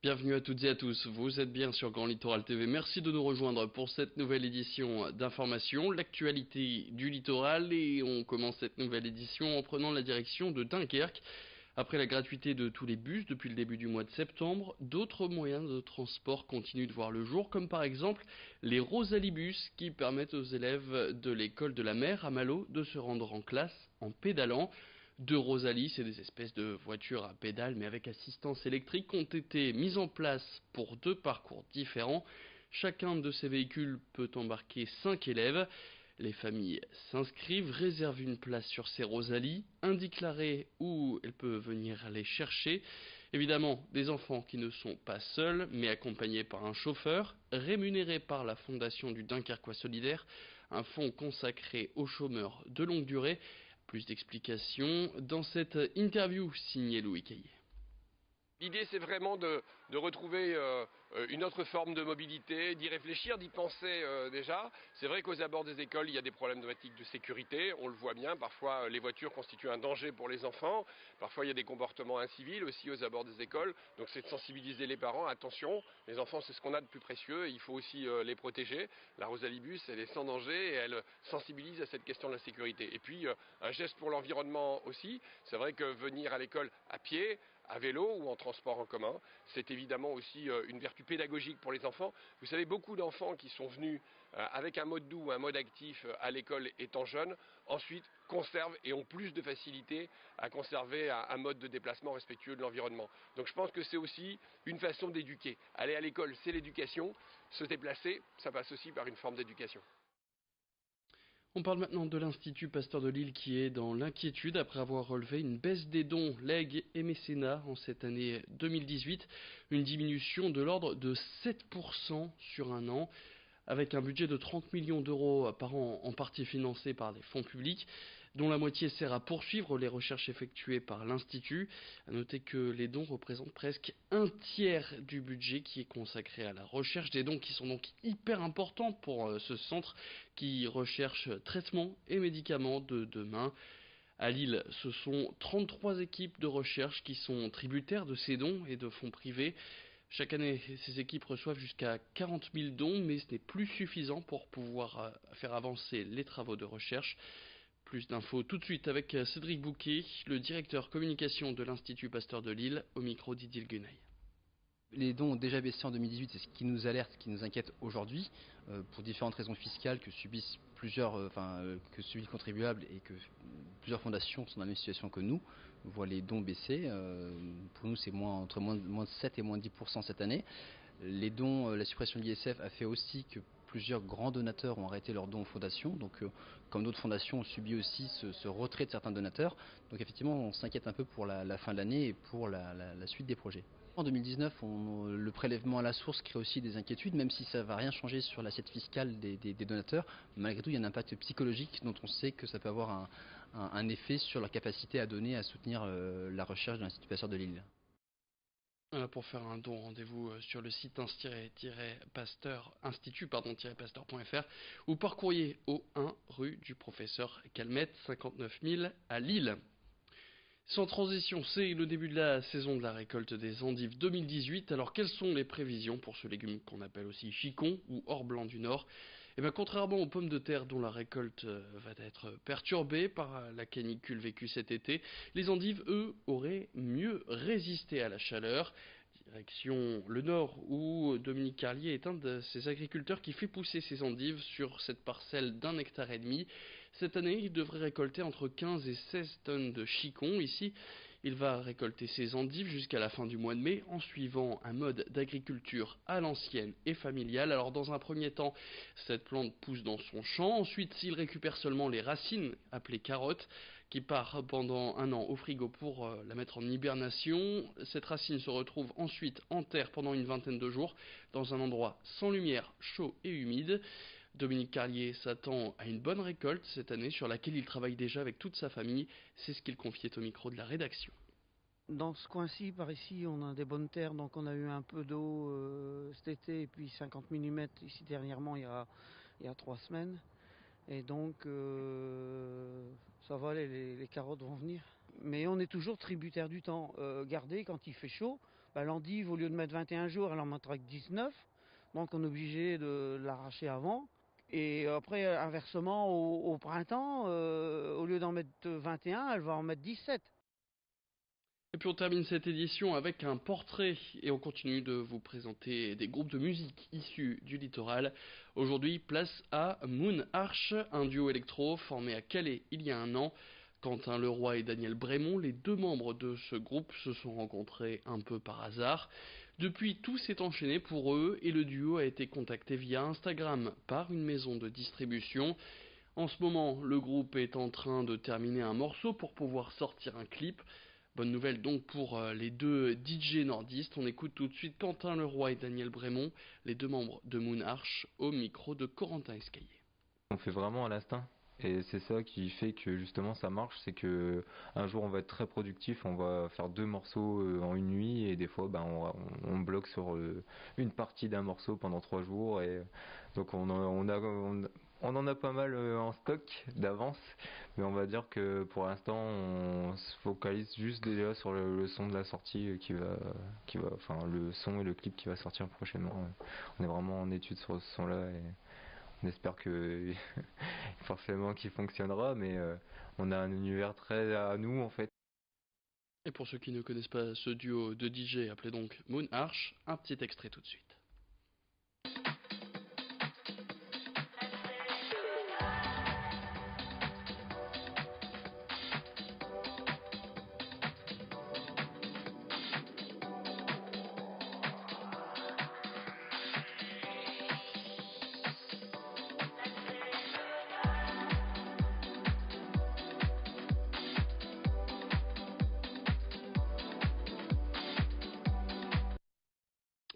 Bienvenue à toutes et à tous, vous êtes bien sur Grand Littoral TV, merci de nous rejoindre pour cette nouvelle édition d'information, l'actualité du littoral, et on commence cette nouvelle édition en prenant la direction de Dunkerque. Après la gratuité de tous les bus depuis le début du mois de septembre, d'autres moyens de transport continuent de voir le jour, comme par exemple les Rosalibus qui permettent aux élèves de l'école de la mer à Malo de se rendre en classe en pédalant. Deux Rosalie, c'est des espèces de voitures à pédales mais avec assistance électrique, ont été mises en place pour deux parcours différents. Chacun de ces véhicules peut embarquer 5 élèves. Les familles s'inscrivent, réservent une place sur ces Rosalie, indiquent l'arrêt où elles peuvent venir les chercher. Évidemment, des enfants qui ne sont pas seuls, mais accompagnés par un chauffeur, rémunéré par la Fondation du Dunkerquois Solidaire, un fonds consacré aux chômeurs de longue durée. Plus d'explications dans cette interview signée Louis Caillé. L'idée, c'est vraiment de retrouver une autre forme de mobilité, d'y réfléchir, d'y penser déjà. C'est vrai qu'aux abords des écoles, il y a des problématiques de sécurité, on le voit bien. Parfois, les voitures constituent un danger pour les enfants. Parfois, il y a des comportements incivils aussi aux abords des écoles. Donc, c'est de sensibiliser les parents. Attention, les enfants, c'est ce qu'on a de plus précieux. Et il faut aussi les protéger. La Rosalibus, elle est sans danger et elle sensibilise à cette question de la sécurité. Et puis, un geste pour l'environnement aussi. C'est vrai que venir à l'école à pied, à vélo ou en transport en commun. C'est évidemment aussi une vertu pédagogique pour les enfants. Vous savez, beaucoup d'enfants qui sont venus avec un mode doux, un mode actif à l'école étant jeunes, ensuite conservent et ont plus de facilité à conserver un mode de déplacement respectueux de l'environnement. Donc je pense que c'est aussi une façon d'éduquer. Aller à l'école, c'est l'éducation. Se déplacer, ça passe aussi par une forme d'éducation. On parle maintenant de l'Institut Pasteur de Lille qui est dans l'inquiétude après avoir relevé une baisse des dons, legs et mécénats en cette année 2018, une diminution de l'ordre de 7% sur un an, avec un budget de 30 millions d'euros par an en partie financé par des fonds publics, dont la moitié sert à poursuivre les recherches effectuées par l'Institut. À noter que les dons représentent presque un tiers du budget qui est consacré à la recherche, des dons qui sont donc hyper importants pour ce centre qui recherche traitements et médicaments de demain. À Lille, ce sont 33 équipes de recherche qui sont tributaires de ces dons et de fonds privés. Chaque année, ces équipes reçoivent jusqu'à 40 000 dons, mais ce n'est plus suffisant pour pouvoir faire avancer les travaux de recherche. Plus d'infos tout de suite avec Cédric Bouquet, le directeur communication de l'Institut Pasteur de Lille, au micro d'Idil Gunay. Les dons ont déjà baissé en 2018, c'est ce qui nous alerte, ce qui nous inquiète aujourd'hui, pour différentes raisons fiscales que subissent que subit le contribuable et que plusieurs fondations sont dans la même situation que nous, voient les dons baisser. Pour nous, c'est entre moins de 7 et moins de 10% cette année. Les dons, la suppression de l'ISF a fait aussi que plusieurs grands donateurs ont arrêté leurs dons aux fondations. Donc, comme d'autres fondations ont subi aussi ce retrait de certains donateurs. Donc, effectivement, on s'inquiète un peu pour la fin de l'année et pour la suite des projets. En 2019, le prélèvement à la source crée aussi des inquiétudes, même si ça ne va rien changer sur l'assiette fiscale des donateurs. Malgré tout, il y a un impact psychologique dont on sait que ça peut avoir un effet sur leur capacité à donner, à soutenir la recherche de l'Institut Pasteur de Lille. Pour faire un don, rendez-vous sur le site institut-pasteur.fr ou par courrier au 1 rue du professeur Calmette, 59 000 à Lille. Sans transition, c'est le début de la saison de la récolte des endives 2018. Alors quelles sont les prévisions pour ce légume qu'on appelle aussi chicon ou or blanc du Nord? Eh bien, contrairement aux pommes de terre dont la récolte va être perturbée par la canicule vécue cet été, les endives, eux, auraient mieux résisté à la chaleur. Direction le Nord où Dominique Carlier est un de ces agriculteurs qui fait pousser ses endives sur cette parcelle d'1,5 hectare. Cette année, il devrait récolter entre 15 et 16 tonnes de chicon. Ici, il va récolter ses endives jusqu'à la fin du mois de mai en suivant un mode d'agriculture à l'ancienne et familiale. Alors dans un premier temps, cette plante pousse dans son champ. Ensuite, s'il récupère seulement les racines, appelées carottes, qui part pendant un an au frigo pour la mettre en hibernation. Cette racine se retrouve ensuite en terre pendant une vingtaine de jours dans un endroit sans lumière, chaud et humide. Dominique Carlier s'attend à une bonne récolte cette année sur laquelle il travaille déjà avec toute sa famille. C'est ce qu'il confiait au micro de la rédaction. Dans ce coin-ci, par ici, on a des bonnes terres, donc on a eu un peu d'eau cet été et puis 50 mm ici dernièrement il y a 3 semaines. Et donc ça va aller, les carottes vont venir. Mais on est toujours tributaire du temps. Gardez quand il fait chaud, L'endive, au lieu de mettre 21 jours, elle en mettra que 19. Donc on est obligé de l'arracher avant. Et après, inversement, au printemps, au lieu d'en mettre 21, elle va en mettre 17. Et puis on termine cette édition avec un portrait et on continue de vous présenter des groupes de musique issus du littoral. Aujourd'hui, place à Moon Arch, un duo électro formé à Calais il y a un an. Quentin Leroy et Daniel Brémond, les deux membres de ce groupe, se sont rencontrés un peu par hasard. Depuis, tout s'est enchaîné pour eux et le duo a été contacté via Instagram par une maison de distribution. En ce moment, le groupe est en train de terminer un morceau pour pouvoir sortir un clip. Bonne nouvelle donc pour les deux DJ nordistes. On écoute tout de suite Quentin Leroy et Daniel Brémond, les deux membres de Moon Arch, au micro de Corentin Escaillé. On fait vraiment à l'instinct. Et c'est ça qui fait que justement ça marche, c'est que un jour on va être très productif, on va faire 2 morceaux en une nuit et des fois on bloque sur une partie d'un morceau pendant 3 jours et donc on en a pas mal en stock d'avance, mais on va dire que pour l'instant on se focalise juste déjà sur le son de la sortie enfin le son et le clip qui va sortir prochainement. On est vraiment en étude sur ce son-là et on espère que forcément qu'il fonctionnera, mais on a un univers très à nous en fait. Et pour ceux qui ne connaissent pas ce duo de DJ appelé donc Moon Arch, un petit extrait tout de suite.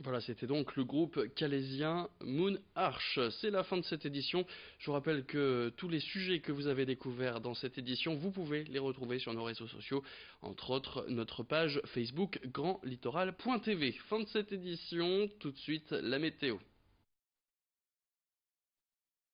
Voilà, c'était donc le groupe calaisien Moon Arch. C'est la fin de cette édition. Je vous rappelle que tous les sujets que vous avez découverts dans cette édition, vous pouvez les retrouver sur nos réseaux sociaux, entre autres notre page Facebook grandlittoral.tv. Fin de cette édition, tout de suite la météo.